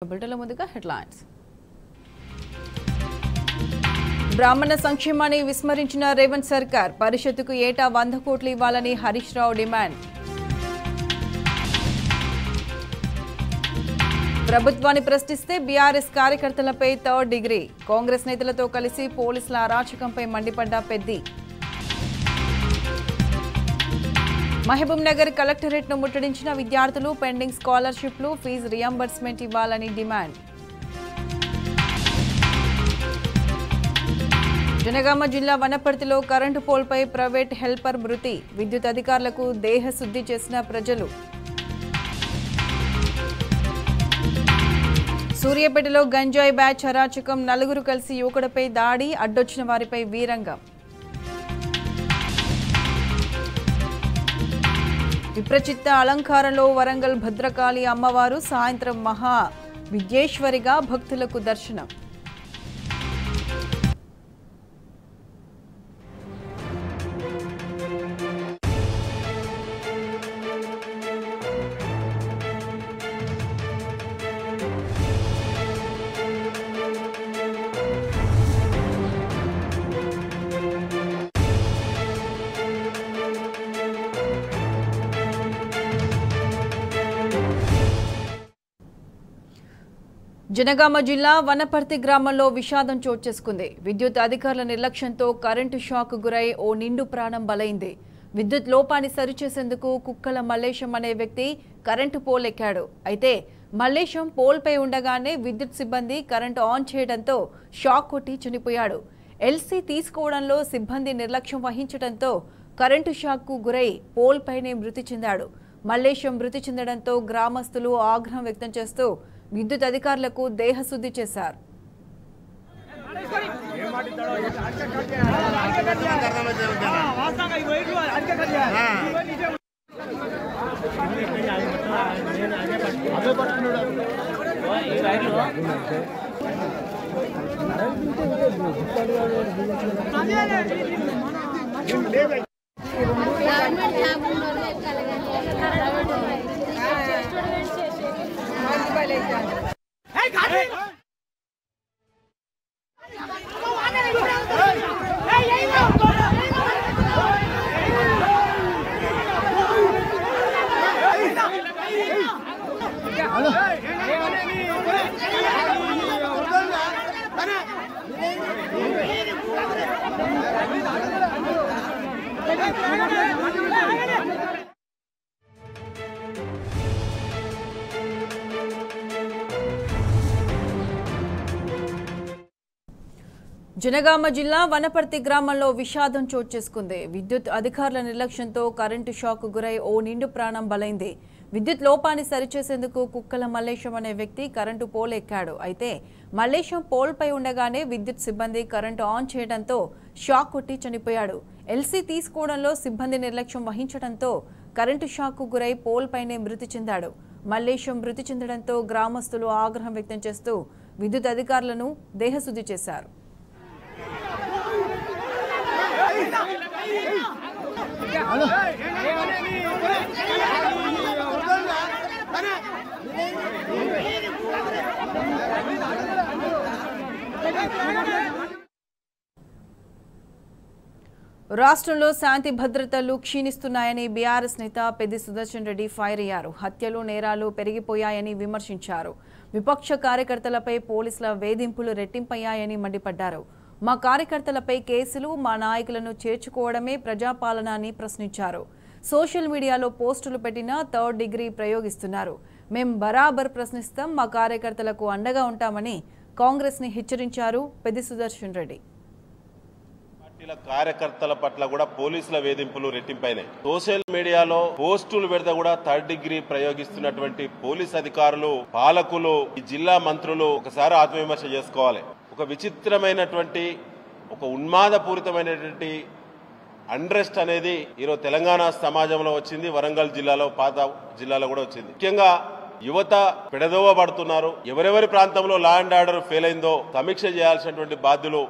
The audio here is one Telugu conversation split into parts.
బులెటిన్ల ముందుగా హెడ్లైన్స్. బ్రాహ్మణ సంక్షేమాన్ని విస్మరించిన రేవంత్ సర్కార్, పరిషత్తుకు ఏటా 100 కోట్లు ఇవ్వాలని హరీష్ రావు డిమాండ్. ప్రభుత్వాన్ని ప్రశ్నిస్తే బీఆర్ఎస్ కార్యకర్తలపై 3rd డిగ్రీ. కాంగ్రెస్ నేతలతో కలిసి పోలీసుల అరాచకంపై మండిపడ్డ పెద్ది. మహబూబ్ నగర్ కలెక్టరేట్ను ముట్టడించిన విద్యార్థులు, పెండింగ్ స్కాలర్షిప్లు, ఫీజు రియంబర్స్మెంట్ ఇవ్వాలని డిమాండ్. జనగామ జిల్లా వనపర్తిలో కరెంటు పోల్పై ప్రైవేట్ హెల్పర్ మృతి, విద్యుత్ అధికారులకు దేహశుద్ధి చేసిన ప్రజలు. సూర్యాపేటలో గంజాయి బ్యాచ్ అరాచకం, 4 కలిసి యువకుడిపై దాడి, అడ్డొచ్చిన వారిపై వీరంగం. విప్రచిత్త అలంకారంలో వరంగల్ భద్రకాళి అమ్మవారు, సాయంత్రం మహా విద్యేశ్వరిగా భక్తులకు దర్శనం. జనగామ జిల్లా వనపర్తి గ్రామంలో విషాదం చోటు చేసుకుంది. విద్యుత్ అధికారుల నిర్లక్ష్యంతో కరెంటు షాక్ గురై ఓ నిండు ప్రాణం బలైంది. విద్యుత్ లోపాన్ని సరిచేసేందుకు కుక్కల మల్లేశం అనే వ్యక్తి కరెంటు పోల్ ఎక్కాడు. అయితే మల్లేశం పోల్పై ఉండగానే విద్యుత్ సిబ్బంది కరెంటు ఆన్ చేయడంతో షాక్ కొట్టి చనిపోయాడు. ఎల్సీ తీసుకోవడంలో సిబ్బంది నిర్లక్ష్యం వహించడంతో కరెంటు షాక్కు గురై పోల్పైనే మృతి చెందాడు. మల్లేశం మృతి చెందడంతో గ్రామస్తులు ఆగ్రహం వ్యక్తం చేస్తూ విద్యుత్ అధికారులకు దేహశుద్ధి చేశారు. జనగామ జిల్లా వనపర్తి గ్రామంలో విషాదం చోటు చేసుకుంది. విద్యుత్ అధికారుల నిర్లక్ష్యంతో కరెంటు షాక్ గురై ఓ నిండు ప్రాణం బలైంది. విద్యుత్ లోపాన్ని సరిచేసేందుకు కుక్కల మల్లేశం అనే వ్యక్తి కరెంటు పోల్ ఎక్కాడు. అయితే మల్లేశం పోల్పై ఉండగానే విద్యుత్ సిబ్బంది కరెంటు ఆన్ చేయడంతో షాక్ కొట్టి చనిపోయాడు. ఎల్సీ తీసుకోవడంలో సిబ్బంది నిర్లక్ష్యం వహించడంతో కరెంటు షాక్కు గురై పోల్పైనే మృతి చెందాడు. మల్లేశం మృతి చెందడంతో గ్రామస్తులు ఆగ్రహం వ్యక్తం చేస్తూ విద్యుత్ అధికారులను దేహశుద్ధి చేశారు. రాష్ట్రంలో శాంతి భద్రతలు క్షీణిస్తున్నాయని బీఆర్ఎస్ నేత పెద్ది సుదర్శన్ రెడ్డి ఫైర్ అయ్యారు. హత్యలు, నేరాలు పెరిగిపోయాయని విమర్శించారు. విపక్ష కార్యకర్తలపై పోలీసుల వేధింపులు రెట్టింపయ్యాయని మండిపడ్డారు. మా కార్యకర్తలపై కేసులు, మా నాయకులను చేర్చుకోవడమే ప్రజాపాలన అని ప్రశ్నించారు. సోషల్ మీడియాలో పోస్టులు పెట్టినా 3rd డిగ్రీ ప్రయోగిస్తున్నారు. మేం బరాబర్ ప్రశ్నిస్తాం, మా కార్యకర్తలకు అండగా ఉంటామని కాంగ్రెస్ ని హెచ్చరించారు పెద్ది సుదర్శన్ రెడ్డి. కార్యకర్తల పట్ల కూడా పోలీసుల వేధింపులు రెట్టింపైనాయి. సోషల్ మీడియాలో పోస్టులు పెడితే కూడా 3rd డిగ్రీ ప్రయోగిస్తున్నటువంటి పోలీస్ అధికారులు, పాలకులు, ఈ జిల్లా మంత్రులు ఒకసారి ఆత్మవిమర్శ చేసుకోవాలి. ఒక విచిత్రమైనటువంటి, ఒక ఉన్మాదపూరితమైనటువంటి అండ్రెస్ట్ అనేది ఈరోజు తెలంగాణ సమాజంలో వచ్చింది. వరంగల్ జిల్లాలో, పాత జిల్లాలో కూడా వచ్చింది. ముఖ్యంగా యువత పెడదోవ పడుతున్నారు. ఎవరెవరి ప్రాంతంలో లా అండ్ ఆర్డర్ ఫెయిల్ అయిందో సమీక్ష చేయాల్సినటువంటి బాధ్యులు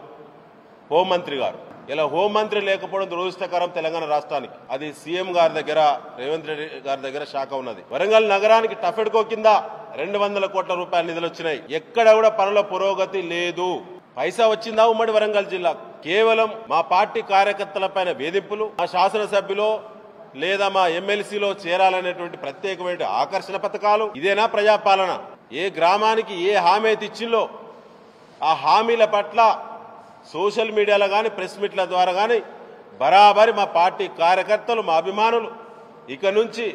హోంమంత్రి గారు. ఇలా హోంమంత్రి లేకపోవడం దురదృష్టకరం తెలంగాణ రాష్ట్రానికి. అది సీఎం గారి దగ్గర, రేవంత్ రెడ్డి గారి దగ్గర శాఖ ఉన్నది. వరంగల్ నగరానికి టఫెడ్కో కింద 200 కోట్ల రూపాయల నిధులు వచ్చినాయి. ఎక్కడ కూడా పనుల పురోగతి లేదు. పైసా వచ్చిందా ఉమ్మడి వరంగల్ జిల్లా? కేవలం మా పార్టీ కార్యకర్తల పైన వేధింపులు, మా శాసనసభ్యులో లేదా మా ఎమ్మెల్సీలో చేరాలనేటువంటి ప్రత్యేకమైన ఆకర్షణ పథకాలు. ఇదేనా ప్రజాపాలన? ఏ గ్రామానికి ఏ హామీ అయితే ఇచ్చిందో ఆ హామీల పట్ల సోషల్ మీడియాలో కానీ ప్రెస్ మీట్ల ద్వారా కానీ బరాబరి మా పార్టీ కార్యకర్తలు, మా అభిమానులు ఇక నుంచి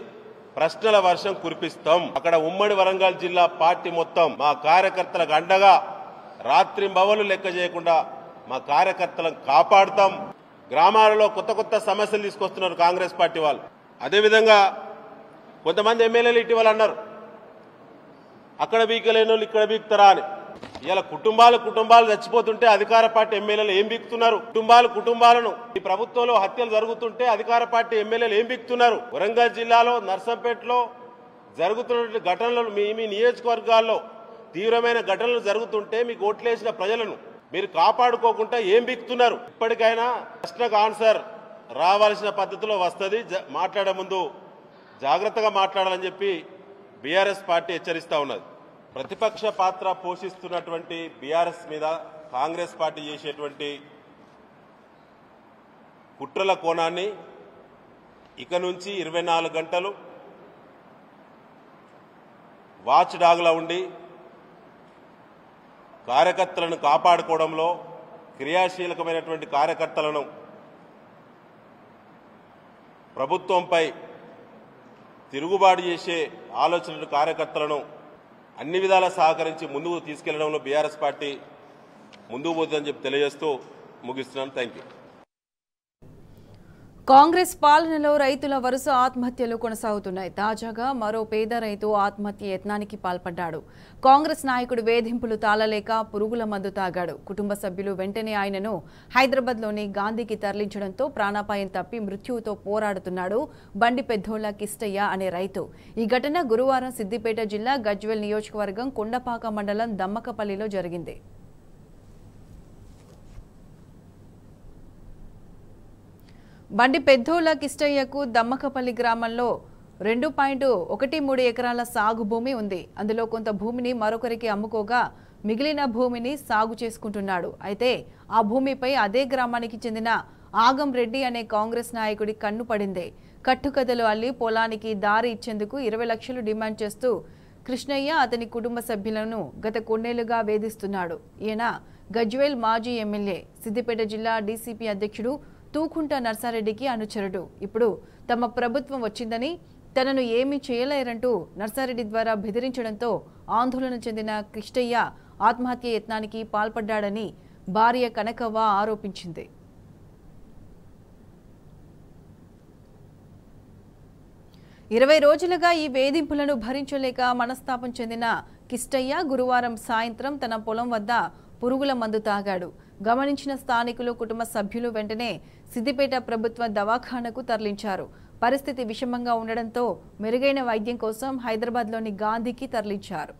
ప్రశ్నల వర్షం కురిపిస్తాం. అక్కడ ఉమ్మడి వరంగల్ జిల్లా పార్టీ మొత్తం మా కార్యకర్తలకు అండగా రాత్రింబవలు లెక్క చేయకుండా మా కార్యకర్తలను కాపాడుతాం. గ్రామాలలో కొత్త కొత్త సమస్యలు తీసుకొస్తున్నారు కాంగ్రెస్ పార్టీ వాళ్ళు. అదేవిధంగా కొంతమంది ఎమ్మెల్యేలు ఇటీవల అన్నారు అక్కడ బీకలేని వాళ్ళు ఇక్కడ బీకుతారా అని. ఇలా కుటుంబాలు చచ్చిపోతుంటే అధికార పార్టీ ఎమ్మెల్యేలు ఏం బీకుతున్నారు? కుటుంబాలను ఈ ప్రభుత్వంలో హత్యలు జరుగుతుంటే అధికార పార్టీ ఎమ్మెల్యేలు ఏం బీకుతున్నారు? వరంగల్ జిల్లాలో నర్సంపేటలో జరుగుతున్న ఘటనలు, మీ నియోజకవర్గాల్లో తీవ్రమైన ఘటనలు జరుగుతుంటే మీకు ఓట్లేసిన ప్రజలను మీరు కాపాడుకోకుండా ఏం బీకుతున్నారు? ఇప్పటికైనా ప్రశ్నకు ఆన్సర్ రావాల్సిన పద్ధతిలో వస్తుంది. మాట్లాడే ముందు జాగ్రత్తగా మాట్లాడాలని చెప్పి బీఆర్ఎస్ పార్టీ హెచ్చరిస్తా ఉన్నది. ప్రతిపక్ష పాత్ర పోషిస్తున్నటువంటి బీఆర్ఎస్ మీద కాంగ్రెస్ పార్టీ చేసేటువంటి కుట్రల కోణాన్ని ఇక నుంచి 24 గంటలు వాచ్ డాగ్లా ఉండి కార్యకర్తలను కాపాడుకోవడంలో క్రియాశీలకమైనటువంటి కార్యకర్తలను ప్రభుత్వంపై తిరుగుబాటు చేసే ఆలోచనలు కార్యకర్తలను అన్ని విధాలా సహకరించి ముందుకు తీసుకెళ్లడంలో బీఆర్ఎస్ పార్టీ ముందుకు పోతుందని చెప్పి తెలియజేస్తూ ముగిస్తున్నాను. Thank you. కాంగ్రెస్ పాలనలో రైతుల వరుస ఆత్మహత్యలు కొనసాగుతున్నాయి. తాజాగా మరో పేద రైతు ఆత్మహత్య యత్నానికి పాల్పడ్డాడు. కాంగ్రెస్ నాయకుడు వేధింపులు తాళలేక పురుగుల మందు తాగాడు. కుటుంబ సభ్యులు వెంటనే ఆయనను హైదరాబాద్లోని గాంధీకి తరలించడంతో ప్రాణాపాయం తప్పి మృత్యువుతో పోరాడుతున్నాడు బండి పెద్దోళ్ల కిష్టయ్య అనే రైతు. ఈ ఘటన గురువారం సిద్దిపేట జిల్లా గజ్వేల్ నియోజకవర్గం కొండపాక మండలం దమ్మకపల్లిలో జరిగింది. బండి పెద్దోళ్ల కిష్టయ్యకు దమ్మకపల్లి గ్రామంలో 2.13 ఎకరాల సాగు భూమి ఉంది. అందులో కొంత భూమిని మరొకరికి అమ్ముకోగా మిగిలిన భూమిని సాగు చేసుకుంటున్నాడు. అయితే ఆ భూమిపై అదే గ్రామానికి చెందిన ఆగం రెడ్డి అనే కాంగ్రెస్ నాయకుడి కన్ను పడింది. కట్టుకథలు అల్లి పొలానికి దారి ఇచ్చేందుకు 20 లక్షలు డిమాండ్ చేస్తూ కృష్ణయ్య అతని కుటుంబ సభ్యులను గత కొన్నేళ్లుగా వేధిస్తున్నాడు. ఈయన గజ్వేల్ మాజీ ఎమ్మెల్యే, సిద్దిపేట జిల్లా డీసీపీ అధ్యక్షుడు తూకుంట నర్సారెడ్డికి అనుచరుడు. ఇప్పుడు తమ ప్రభుత్వం వచ్చిందని తనను ఏమీ చేయలేరంటూ నర్సారెడ్డి ద్వారా బెదిరించడంతో ఆందోళన చెందిన కృష్ణయ్య ఆత్మహత్య యత్నానికి పాల్పడ్డాడని భార్య కనకవ్వ ఆరోపించింది. ఇరవై రోజులుగా ఈ వేధింపులను భరించలేక మనస్తాపం చెందిన కిష్టయ్య గురువారం సాయంత్రం తన పొలం వద్ద పురుగుల మందు తాగాడు. గమనించిన స్థానికులు, కుటుంబ సభ్యులు వెంటనే సిద్దిపేట ప్రభుత్వ దవాఖానకు తరలించారు. పరిస్థితి విషమంగా ఉండడంతో మెరుగైన వైద్యం కోసం హైదరాబాద్లోని గాంధీకి తరలించారు.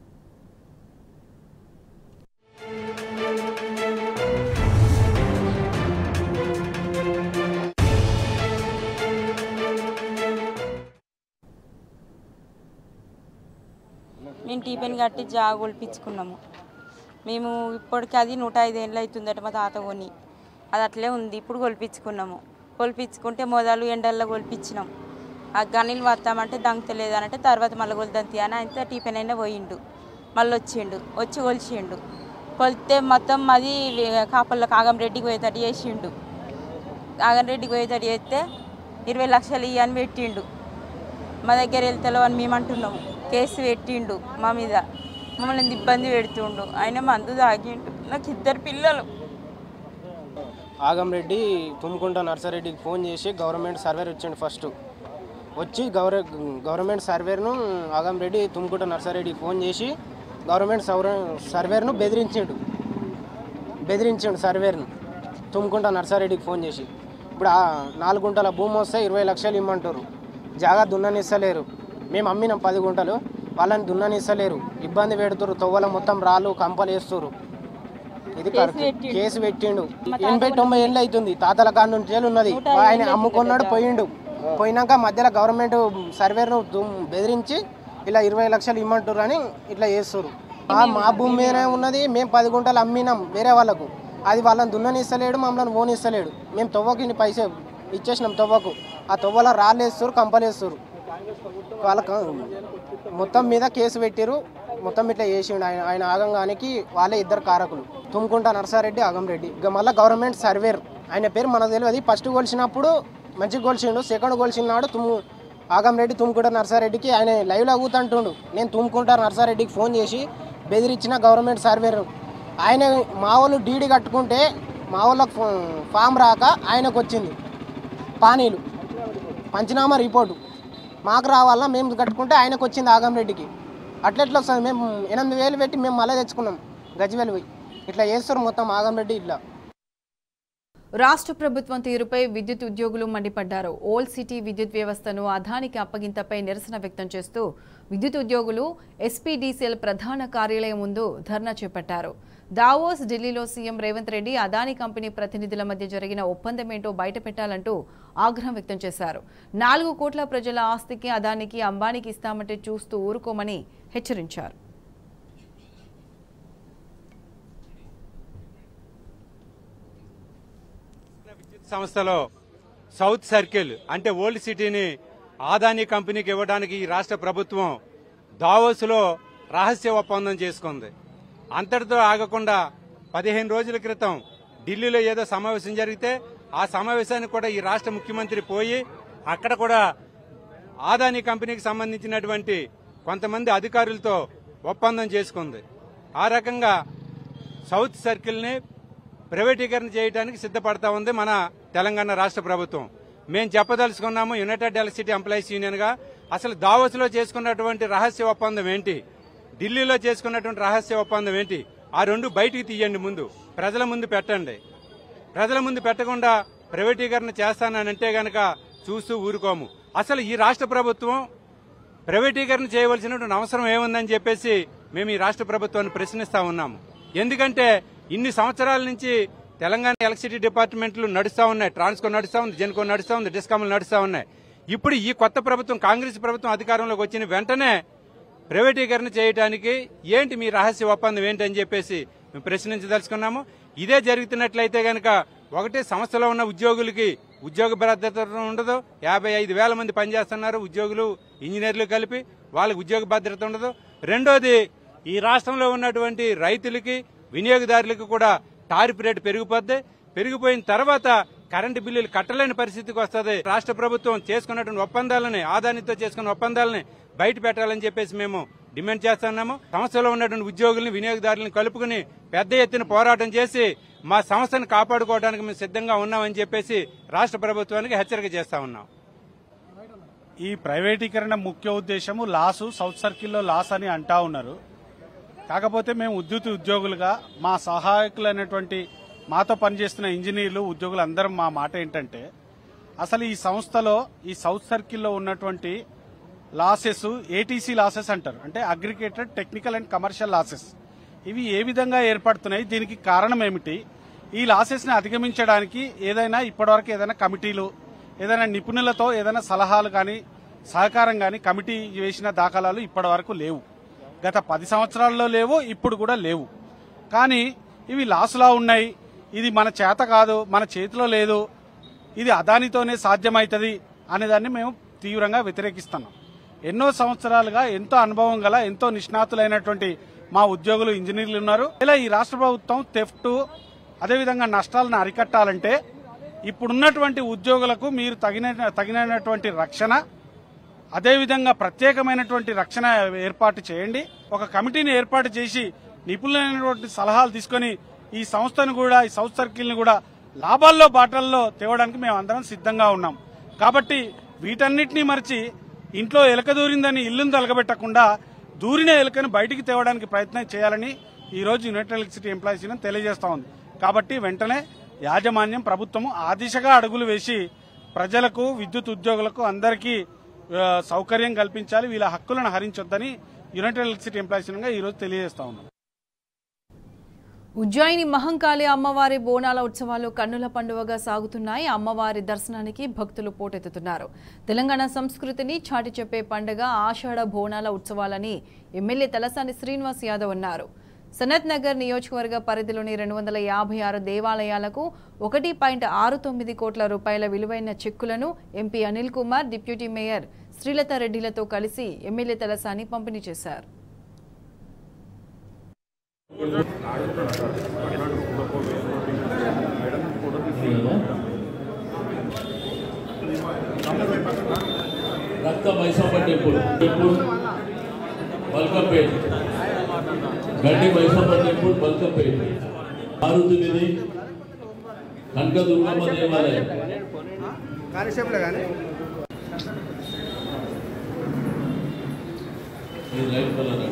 మేము టీపెన్ కట్టి జాగ ఒలిపించుకున్నాము. మేము ఇప్పటికి అది 105 ఏళ్ళు అవుతుందట మా తాత కొని. అది అట్లే ఉంది. ఇప్పుడు కొలిపించుకున్నాము. కొలిపించుకుంటే మొదలు ఎండల్లో కొలిపించినాం. ఆ గనీలు వస్తామంటే దంగతలేదు అనంటే తర్వాత మళ్ళీ కొలిదంతి అని అయితే టీపెన్ అయినా పోయిండు. మళ్ళీ వచ్చి కొలిచిండు. కొలితే మొత్తం అది కాపల్లో ఆగం రెడ్డికి పోయేటట్టు చేసిండు. ఆగం రెడ్డికి పోయేటట్టు చేస్తే 20 లక్షలు ఇవ్వని పెట్టిండు. మా దగ్గర వెళ్తలో అని మేము అంటున్నాము. కేసు పెట్టిండు మా మీద. మమ్మల్ని ఇబ్బంది పెడుతుండు. ఆయన మందు తాగిండు. నాకు 2 పిల్లలు. ఆగం రెడ్డి తుమ్ముకుంట నర్సారెడ్డికి ఫోన్ చేసి గవర్నమెంట్ సర్వేర్ వచ్చిండు. ఫస్ట్ వచ్చి గవర్నమెంట్ సర్వేర్ను ఆగం రెడ్డి తుమ్ముకుంట నర్సారెడ్డికి ఫోన్ చేసి గవర్నమెంట్ సర్వేర్ను బెదిరించాడు సర్వేర్ను తుమ్ముకుంట నర్సారెడ్డికి ఫోన్ చేసి. ఇప్పుడు 4 గుంటల భూమి వస్తే 20 లక్షలు ఇమ్మంటారు. జాగా దున్ననిస్తలేరు. మేము అమ్మినాం 10 గుంటలు. వాళ్ళని దున్ననిస్తలేరు. ఇబ్బంది పెడుతురు. తొవ్వల మొత్తం రాళ్ళు కంపలు వేస్తున్నారు. ఇది కేసు పెట్టిండు. 80-90 ఏళ్ళు అవుతుంది, తాతల కాడ నుంచి ఉన్నది. ఆయన అమ్ముకున్నాడు, పోయినాక మధ్యలో గవర్నమెంట్ సర్వేను బెదిరించి ఇలా 20 లక్షలు ఇమ్మంటారు అని ఇట్లా చేస్తారు. మా భూమి మీదనే ఉన్నది, మేము 10 గుంటలు అమ్మినాం వేరే వాళ్ళకు. అది వాళ్ళని దున్ననిస్తలేడు, మమ్మల్ని ఓనిస్తలేడు. మేము తవ్వకి ఇన్ని పైసలు ఇచ్చేసినాం తవ్వకు. ఆ తవ్వలో రాళ్ళేస్తారు, కంపలేస్తారు. వాళ్ళకు మొత్తం మీద కేసు పెట్టారు. మొత్తం ఇట్లా చేసిండు. ఆయన ఆగంగానికి వాళ్ళే 2 కారకులు, తుమ్కుంట నర్సారెడ్డి, ఆగంరెడ్డి. ఇక మళ్ళీ గవర్నమెంట్ సర్వేర్, ఆయన పేరు మనకు తెలియదు. ఫస్ట్ గొలిచినప్పుడు మంచిగా గొలిచిండు, సెకండ్ గొలిచినాడు ఆగంరెడ్డి తుమ్కుంట నర్సారెడ్డికి ఆయన లైవ్లో కూతుంటుండు. నేను తుమ్కుంట నర్సారెడ్డికి ఫోన్ చేసి బెదిరించిన గవర్నమెంట్ సర్వేర్. ఆయన మా వాళ్ళు డీడీ కట్టుకుంటే మా వాళ్ళకు ఫామ్ రాక ఆయనకు వచ్చింది పానీలు పంచనామా రిపోర్టు. మాకు రావాలా, మేము కట్టుకుంటే ఆయనకు వచ్చింది ఆగంరెడ్డికి. అట్లెట్లా వస్తుంది? మేము 8,000 పెట్టి మేము మళ్ళీ తెచ్చుకున్నాం గజ్వేల్ పోయి. ఇట్లా చేస్తారు మొత్తం ఆగంరెడ్డి. ఇట్లా రాష్ట్ర ప్రభుత్వం తీరుపై విద్యుత్ ఉద్యోగులు మండిపడ్డారు. ఓల్డ్ సిటీ విద్యుత్ వ్యవస్థను అదానికి అప్పగింతపై నిరసన వ్యక్తం చేస్తూ విద్యుత్ ఉద్యోగులు ఎస్పీడీసీఎల్ ప్రధాన కార్యాలయం ముందు ధర్నా చేపట్టారు. దావోస్ ఢిల్లీలో సీఎం రేవంత్ రెడ్డి అదానీ కంపెనీ ప్రతినిధుల మధ్య జరిగిన ఒప్పందమేంటో బయటపెట్టాలంటూ ఆగ్రహం వ్యక్తం చేశారు. 4 కోట్ల ప్రజల ఆస్తికి అదానికి అంబానీకి ఇస్తామంటే చూస్తూ ఊరుకోమని హెచ్చరించారు. సంస్థలో సౌత్ సర్కిల్ అంటే ఓల్డ్ సిటీని అదానీ కంపెనీకి ఇవ్వడానికి ఈ రాష్ట్ర ప్రభుత్వం దావోస్లో రహస్య ఒప్పందం చేసుకుంది. అంతటితో ఆగకుండా 15 రోజుల క్రితం ఢిల్లీలో ఏదో సమావేశం జరిగితే ఆ సమావేశానికి కూడా ఈ రాష్ట్ర ముఖ్యమంత్రి పోయి అక్కడ కూడా అదానీ కంపెనీకి సంబంధించినటువంటి కొంతమంది అధికారులతో ఒప్పందం చేసుకుంది. ఆ రకంగా సౌత్ సర్కిల్ని ప్రైవేటీకరణ చేయడానికి సిద్ధపడతా ఉంది మన తెలంగాణ రాష్ట్ర ప్రభుత్వం. మేము చెప్పదలుచుకున్నాము యునైటెడ్ ఎలక్ట్రిసిటీ ఎంప్లాయీస్ యూనియన్ గా, అసలు దావోస్లో చేసుకున్నటువంటి రహస్య ఒప్పందం ఏంటి, ఢిల్లీలో చేసుకున్నటువంటి రహస్య ఒప్పందం ఏంటి, ఆ 2 బయటికి తీయండి, ముందు ప్రజల ముందు పెట్టండి. ప్రజల ముందు పెట్టకుండా ప్రైవేటీకరణ చేస్తానంటే గనక చూస్తూ ఊరుకోము. అసలు ఈ రాష్ట్ర ప్రభుత్వం ప్రైవేటీకరణ చేయవలసినటువంటి అవసరం ఏముందని చెప్పేసి మేము ఈ రాష్ట్ర ప్రభుత్వాన్ని ప్రశ్నిస్తా ఉన్నాము. ఎందుకంటే ఇన్ని సంవత్సరాల నుంచి తెలంగాణ ఎలక్ట్రిసిటీ డిపార్ట్మెంట్లు నడుస్తా ఉన్నాయి, ట్రాన్స్కో నడుస్తా ఉంది, జెన్కో నడుస్తా ఉంది, డిస్కామ్లు నడుస్తా ఉన్నాయి. ఇప్పుడు ఈ కొత్త ప్రభుత్వం కాంగ్రెస్ ప్రభుత్వం అధికారంలోకి వచ్చిన వెంటనే ప్రైవేటీకరణ చేయడానికి ఏంటి మీ రహస్య ఒప్పందం ఏంటి అని చెప్పేసి మేము ప్రశ్నించదలుచుకున్నాము. ఇదే జరుగుతున్నట్లయితే గనక ఒకటే సంస్థలో ఉన్న ఉద్యోగులకి ఉద్యోగ భద్రత ఉండదు. 55,000 మంది పనిచేస్తున్నారు ఉద్యోగులు, ఇంజనీర్లు కలిపి, వాళ్ళకి ఉద్యోగ భద్రత ఉండదు. రెండోది, ఈ రాష్ట్రంలో ఉన్నటువంటి రైతులకి వినియోగదారులకు కూడా టారిఫ్ రేటు పెరిగిపోద్ది. పెరిగిపోయిన తర్వాత కరెంటు బిల్లులు కట్టలేని పరిస్థితికి వస్తుంది. రాష్ట్ర ప్రభుత్వం చేసుకున్నటువంటి ఒప్పందాలని, అదానితో చేసుకున్న ఒప్పందాలని బయట పెట్టాలని చెప్పేసి మేము డిమాండ్ చేస్తున్నాము. సంస్థలో ఉన్నటువంటి ఉద్యోగుల్ని, వినియోగదారులను కలుపుకుని పెద్ద ఎత్తున పోరాటం చేసి మా సంస్థను కాపాడుకోవడానికి మేము సిద్ధంగా ఉన్నామని చెప్పేసి రాష్ట్ర ప్రభుత్వానికి హెచ్చరిక చేస్తా ఉన్నాం. ఈ ప్రైవేటీకరణ ముఖ్య ఉద్దేశము లాసు, సౌత్ సర్కిల్లో లాస్ అని అంటా ఉన్నారు. కాకపోతే మేము విద్యుత్ ఉద్యోగులుగా మా సహాయకులైనటువంటి మాతో పనిచేస్తున్న ఇంజనీర్లు, ఉద్యోగులు అందరం మా మాట ఏంటంటే, అసలు ఈ సంస్థలో ఈ సౌత్ సర్కిల్లో ఉన్నటువంటి లాసెస్ ఏటీసీ లాసెస్ అంటారు, అంటే aggregated technical and commercial losses, ఇవి ఏ విధంగా ఏర్పడుతున్నాయి, దీనికి కారణం ఏమిటి, ఈ లాసెస్ ని అధిగమించడానికి ఏదైనా ఇప్పటివరకు ఏదైనా కమిటీలు, ఏదైనా నిపుణులతో ఏదైనా సలహాలు కానీ సహకారం కానీ కమిటీ వేసిన దాఖలాలు ఇప్పటివరకు లేవు. గత 10 సంవత్సరాల్లో లేవు, ఇప్పుడు కూడా లేవు. కానీ ఇవి లాసులా ఉన్నాయి, ఇది మన చేత కాదు, మన చేతిలో లేదు, ఇది అదానితోనే సాధ్యమవుతుంది అనేదాన్ని మేము తీవ్రంగా వ్యతిరేకిస్తున్నాం. ఎన్నో సంవత్సరాలుగా ఎంతో అనుభవం గల, ఎంతో నిష్ణాతులైనటువంటి మా ఉద్యోగులు, ఇంజనీర్లు ఉన్నారు. ఇలా ఈ రాష్ట్ర ప్రభుత్వం థెఫ్ట్, అదేవిధంగా నష్టాలను అరికట్టాలంటే ఇప్పుడున్నటువంటి ఉద్యోగులకు మీరు తగినటువంటి రక్షణ, అదేవిధంగా ప్రత్యేకమైనటువంటి రక్షణ ఏర్పాటు చేయండి. ఒక కమిటీని ఏర్పాటు చేసి నిపుణులైనటువంటి సలహాలు తీసుకుని ఈ సంస్థను కూడా, ఈ సౌత్ సర్కిల్ ని కూడా లాభాల్లో బాటల్లో తేవడానికి మేము అందరం సిద్ధంగా ఉన్నాం. కాబట్టి వీటన్నిటినీ మరిచి ఇంట్లో ఎలక దూరిందని ఇల్లును తలగబెట్టకుండా దూరిన ఎలకను బయటికి తేవడానికి ప్రయత్నం చేయాలని ఈ రోజు యునైటెడ్ ఎలక్ట్రిసిటీ ఎంప్లాయీస్ యూనియన్ తెలియజేస్తా ఉంది. కాబట్టి వెంటనే యాజమాన్యం, ప్రభుత్వం ఆ దిశగా అడుగులు వేసి ప్రజలకు, విద్యుత్ ఉద్యోగులకు అందరికీ సౌకర్యం కల్పించాలి, వీళ్ళ హక్కులను హరించొద్దని యునైటెడ్ ఎలక్ట్రిసిటీ ఎంప్లాయీస్ యూనియన్ గా ఈ రోజు తెలియజేస్తా ఉన్నాం. ఉజ్జయిని మహంకాళి అమ్మవారి బోనాల ఉత్సవాలు కన్నుల పండువగా సాగుతున్నాయి. అమ్మవారి దర్శనానికి భక్తులు పోటెత్తుతున్నారు. తెలంగాణ సంస్కృతిని చాటి చెప్పే పండుగ ఆషాఢ బోనాల ఉత్సవాలని ఎమ్మెల్యే తలసాని శ్రీనివాస్ యాదవ్ అన్నారు. సనత్ నగర్ నియోజకవర్గ పరిధిలోని 256 దేవాలయాలకు 1.69 కోట్ల రూపాయల విలువైన చెక్కులను MP Anil Kumar, deputy mayor Srilatha రెడ్డిలతో కలిసి ఎమ్మెల్యే తలసాని పంపిణీ చేశారు. రక్త మైసమ్మ టెంపుల్ బల్కంపేట్, గడ్డి మైసమ్మ టెంపుల్ బల్కంపేట్, మారుతినిధి కనకదుర్గమ్మ దేవాలయం, లైట్ కలర్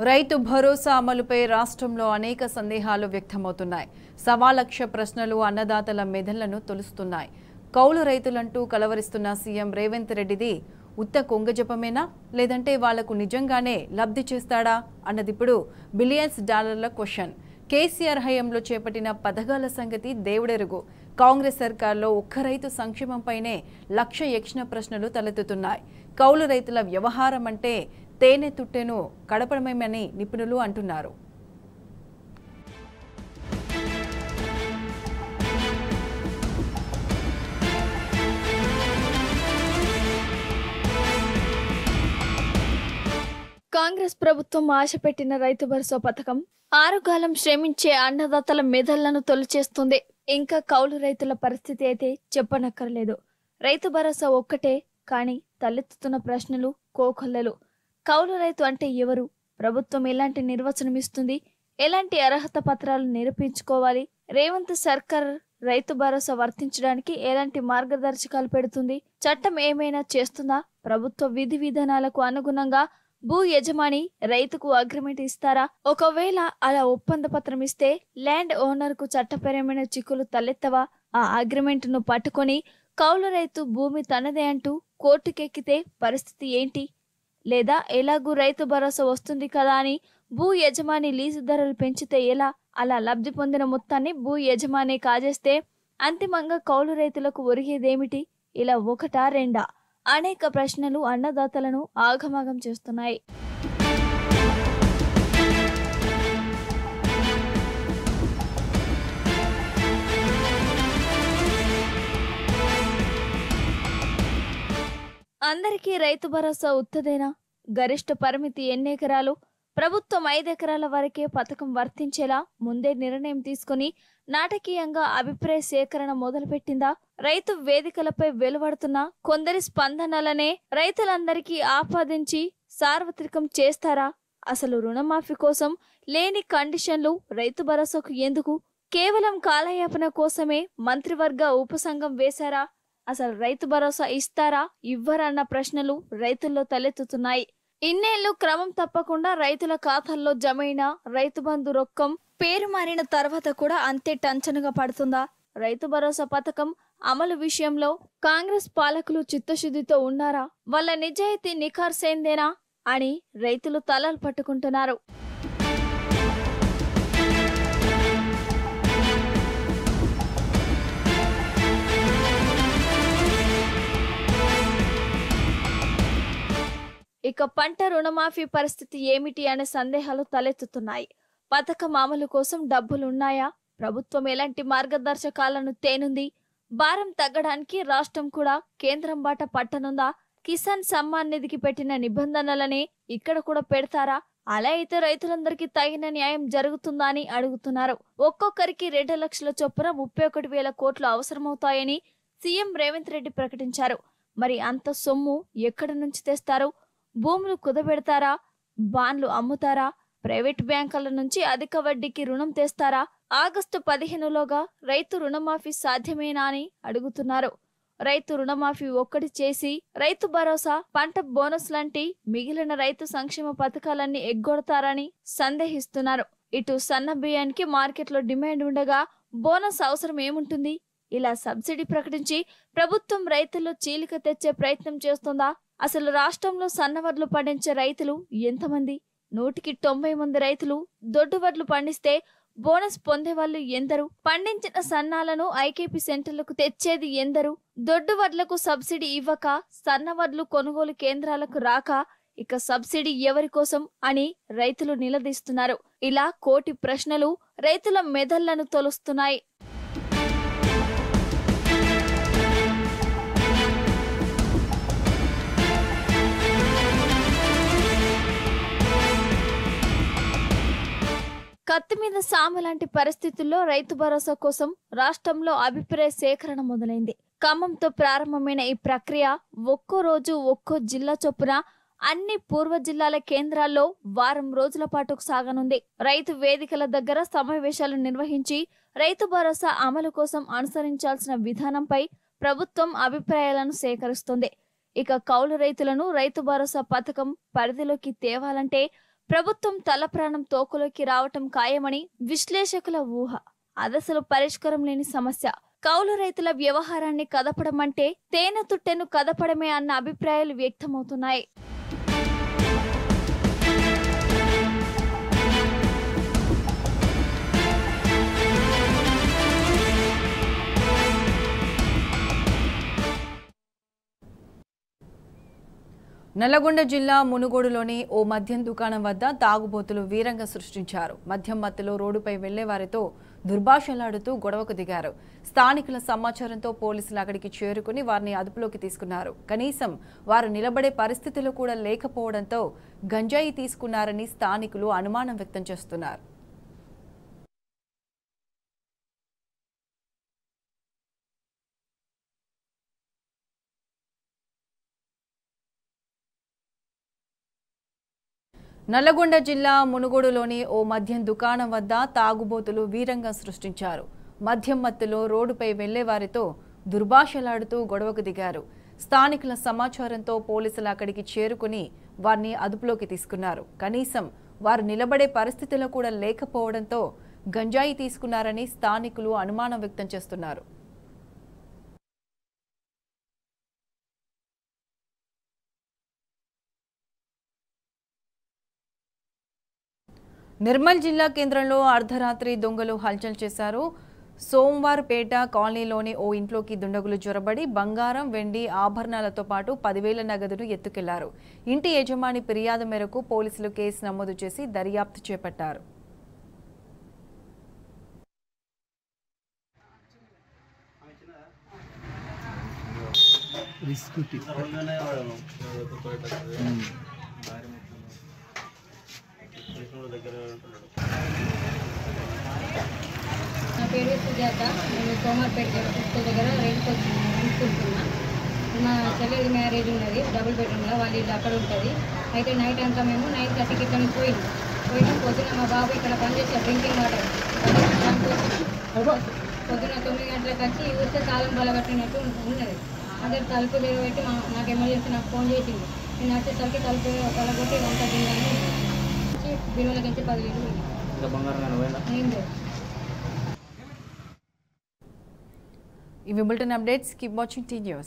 రైతు భరోసా అమలుపై రాష్ట్రంలో అనేక సందేహాలు వ్యక్తమవుతున్నాయి. 1,00,000 ప్రశ్నలు అన్నదాతల మెదళ్లను తొలుస్తున్నాయి. కౌలు రైతులంటూ కలవరిస్తున్న సీఎం రేవంత్ రెడ్డిది ఉత్త కొంగజపమేనా, లేదంటే వాళ్లకు నిజంగానే లబ్ధి చేస్తాడా అన్నదిప్పుడు బిలియన్స్ డాలర్ల క్వశ్చన్. కేసీఆర్ హయాంలో చేపట్టిన పథకాల సంగతి దేవుడెరుగు. కాంగ్రెస్ సర్కార్లో ఒక్క రైతు సంక్షేమంపైనే 1,00,000 యక్షణ ప్రశ్నలు తలెత్తుతున్నాయి. కౌలు రైతుల వ్యవహారం అంటే తేనె తుట్టెను కడపడమేమని నిపుణులు అంటున్నారు. కాంగ్రెస్ ప్రభుత్వం ఆశపెట్టిన రైతు భరోసా పథకం ఆరుగాలం శ్రమించే అన్నదాతల మెదళ్లను తొలిచేస్తుంది. ఇంకా కౌలు రైతుల పరిస్థితి అయితే చెప్పనక్కర్లేదు. రైతు భరోసా ఒక్కటే కానీ తలెత్తుతున్న ప్రశ్నలు కోకొల్లలు. కౌలు రైతు అంటే ఎవరు? ప్రభుత్వం ఎలాంటి నిర్వచనం ఇస్తుంది? ఎలాంటి అర్హత పత్రాలు నిరూపించుకోవాలి? రేవంత్ సర్కార్ రైతు భరోసా వర్తించడానికి ఎలాంటి మార్గదర్శకాలు పెడుతుంది? చట్టం ఏమైనా చేస్తుందా? ప్రభుత్వ విధి విధానాలకు అనుగుణంగా భూ యజమాని రైతుకు అగ్రిమెంట్ ఇస్తారా? ఒకవేళ అలా ఒప్పంద పత్రం ఇస్తే ల్యాండ్ ఓనర్ కు చట్టపరమైన చిక్కులు తలెత్తవా? ఆ అగ్రిమెంట్ ను పట్టుకొని కౌలు రైతు భూమి తనదే అంటూ కోర్టుకెక్కితే పరిస్థితి ఏంటి? లేదా ఎలాగూ రైతు భరోసా వస్తుంది కదా అని భూ యజమాని లీజు ధరలు పెంచితే ఎలా? అలా లబ్ధి పొందిన మొత్తాన్ని భూ యజమాని కాజేస్తే అంతిమంగా కౌలు రైతులకు ఒరిగేదేమిటి? ఇలా ఒకటా రెండా? అనేక ప్రశ్నలు అన్నదాతలను ఆగమాగం చేస్తున్నాయి. అందరికీ రైతు భరోసా ఉత్తదేనా? గరిష్ట పరిమితి ఎన్ని ఎకరాలు? ప్రభుత్వం 5 ఎకరాల వరకే పథకం వర్తించేలా ముందే నిర్ణయం తీసుకుని నాటకీయంగా అభిప్రాయ సేకరణ మొదలుపెట్టిందా? రైతు వేదికలపై వెలువడుతున్న కొందరి స్పందనలనే రైతులందరికీ ఆపాదించి సార్వత్రికం చేస్తారా? అసలు రుణమాఫీ కోసం లేని కండిషన్లు రైతు భరోసాకు ఎందుకు? కేవలం కాలయాపన కోసమే మంత్రివర్గ ఉపసంఘం వేశారా? అసలు రైతు భరోసా ఇస్తారా ఇవ్వరా అన్న ప్రశ్నలు రైతుల్లో తలెత్తుతున్నాయి. ఇన్నేళ్లు క్రమం తప్పకుండా రైతుల ఖాతాల్లో జమైన రైతు బంధు రొక్కం పేరు మారిన తర్వాత కూడా అంతే టంచనగా పడుతుందా? రైతు భరోసా పథకం అమలు విషయంలో కాంగ్రెస్ పాలకులు చిత్తశుద్ధితో ఉన్నారా? వాళ్ళ నిజాయితీ నిఖార్సైందేనా అని రైతులు తలలు పట్టుకుంటున్నారు. ఇక పంట రుణమాఫీ పరిస్థితి ఏమిటి అనే సందేహాలు తలెత్తుతున్నాయి. పథకం అమలు కోసం డబ్బులున్నాయా? ప్రభుత్వం ఎలాంటి మార్గదర్శకాలను తేనుంది? భారం తగ్గడానికి రాష్ట్రం కూడా కేంద్రం బాట పట్టనుందా? కిసాన్ సమ్మాన్ నిధికి పెట్టిన నిబంధనలనే ఇక్కడ కూడా పెడతారా? అలా అయితే రైతులందరికీ తగిన న్యాయం జరుగుతుందా అని అడుగుతున్నారు. ఒక్కొక్కరికి 2 లక్షల చొప్పున 31,000 కోట్లు అవసరమవుతాయని సీఎం రేవంత్ రెడ్డి ప్రకటించారు. మరి అంత సొమ్ము ఎక్కడి నుంచి తెస్తారు? భూములు కుదబెడతారా? బాండ్లు అమ్ముతారా? ప్రైవేట్ బ్యాంకుల నుంచి అధిక వడ్డీకి రుణం తెస్తారా? ఆగస్టు 15లోగా రైతు రుణమాఫీ సాధ్యమేనా అని అడుగుతున్నారు. రైతు రుణమాఫీ ఒక్కటి చేసి రైతు భరోసా, పంట బోనస్ లాంటి మిగిలిన రైతు సంక్షేమ పథకాలన్నీ ఎగ్గొడతారని సందేహిస్తున్నారు. ఇటు సన్న బియ్యానికి మార్కెట్లో డిమాండ్ ఉండగా బోనస్ అవసరం ఏముంటుంది? ఇలా సబ్సిడీ ప్రకటించి ప్రభుత్వం రైతుల్లో చీలిక తెచ్చే ప్రయత్నం చేస్తుందా? అసలు రాష్ట్రంలో సన్నవడ్లు పండించే రైతులు ఎంతమంది? 190 మంది రైతులు దొడ్డు వడ్లు పండిస్తే బోనస్ పొందే వాళ్ళు ఎందరు? పండించిన సన్నాలను ఐకేపీ సెంటర్లకు తెచ్చేది ఎందరు? దొడ్డు వడ్లకు సబ్సిడీ ఇవ్వక సన్నవడ్లు కొనుగోలు కేంద్రాలకు రాక ఇక సబ్సిడీ ఎవరి కోసం అని రైతులు నిలదీస్తున్నారు. ఇలా కోటి ప్రశ్నలు రైతుల మెదళ్లను తొలుస్తున్నాయి. కత్తి మీద సామ లాంటి పరిస్థితుల్లో రైతు భరోసా కోసం రాష్ట్రంలో అభిప్రాయ సేకరణ మొదలైంది. ఖమ్మంతో ప్రారంభమైన ఈ ప్రక్రియ ఒక్కో రోజు ఒక్కో జిల్లా చొప్పున అన్ని పూర్వ జిల్లాల కేంద్రాల్లో వారం రోజుల పాటు సాగనుంది. రైతు వేదికల దగ్గర సమావేశాలు నిర్వహించి రైతు భరోసా అమలు కోసం అనుసరించాల్సిన విధానంపై ప్రభుత్వం అభిప్రాయాలను సేకరిస్తుంది. ఇక కౌలు రైతులను రైతు భరోసా పథకం పరిధిలోకి తేవాలంటే ప్రభుత్వం తల ప్రాణం తోకలోకి రావటం ఖాయమని విశ్లేషకుల ఊహ. అదసలు పరిష్కారం లేని సమస్య. కౌలు రైతుల వ్యవహారాన్ని కదపడం అంటే తేనె తుట్టెను కదపడమే అన్న అభిప్రాయాలు వ్యక్తమవుతున్నాయి. నల్లగొండ జిల్లా మునుగోడులోని ఓ మద్యం దుకాణం వద్ద తాగుబోతులు వీరంగా సృష్టించారు. మద్యం మత్తులో రోడ్డుపై వెళ్లే వారితో దుర్భాషలాడుతూ గొడవకు దిగారు. స్థానికుల సమాచారంతో పోలీసులు అక్కడికి చేరుకుని వారిని అదుపులోకి తీసుకున్నారు. కనీసం వారు నిలబడే పరిస్థితులు కూడా లేకపోవడంతో గంజాయి తీసుకున్నారని స్థానికులు అనుమానం వ్యక్తం చేస్తున్నారు. నల్లగొండ జిల్లా మునుగోడులోని ఓ మద్యం దుకాణం వద్ద తాగుబోతులు వీరంగా సృష్టించారు. మద్యం మత్తులో రోడ్డుపై వెళ్లే వారితో దుర్భాషలాడుతూ గొడవకు దిగారు. స్థానికుల సమాచారంతో పోలీసులు అక్కడికి చేరుకుని వారిని అదుపులోకి తీసుకున్నారు. కనీసం వారు నిలబడే పరిస్థితులు కూడా లేకపోవడంతో గంజాయి తీసుకున్నారని స్థానికులు అనుమానం వ్యక్తం చేస్తున్నారు. నిర్మల్ జిల్లా కేంద్రంలో అర్ధరాత్రి దొంగలు హల్చల్ చేశారు. సోమవారపేట కాలనీలోని ఓ ఇంట్లోకి దుండగులు జొరబడి బంగారం, వెండి, ఆభరణాలతో పాటు 10,000 నగదును ఎత్తుకెళ్లారు. ఇంటి యజమాని ఫిర్యాదు మేరకు పోలీసులు కేసు నమోదు చేసి దర్యాప్తు చేపట్టారు. నా పేరు సుజాత. నేను సోమవారపేట స్కూల్ దగ్గర రెంట్కుంటున్నా. మా చెల్లెది మ్యారేజ్ ఉన్నది, డబుల్ బెడ్రూమ్లో. వాళ్ళ ఇల్లు అక్కడ ఉంటుంది. అయితే నైట్ అంతా మేము 9:30కి ఇక్కడ పోయినాం. పొద్దున మా బాబు ఇక్కడ పనిచేసారు, డ్రింకింగ్ వాటర్. పొద్దున 9 గంటలకు వచ్చి ఊరిస్తే తాళం బలగట్టినట్టు ఉన్నది. అందరు తలుపు తెరబెట్టి నాకు ఎమర్జెన్సీ నాకు ఫోన్ చేసింది. నేను వచ్చేసరికి తలుపు బలగొట్టి వంట గిన్నె బిల్లులకి 10,000 ఏం లేదు. ఇవి bulletin updates. Keep watching tea news.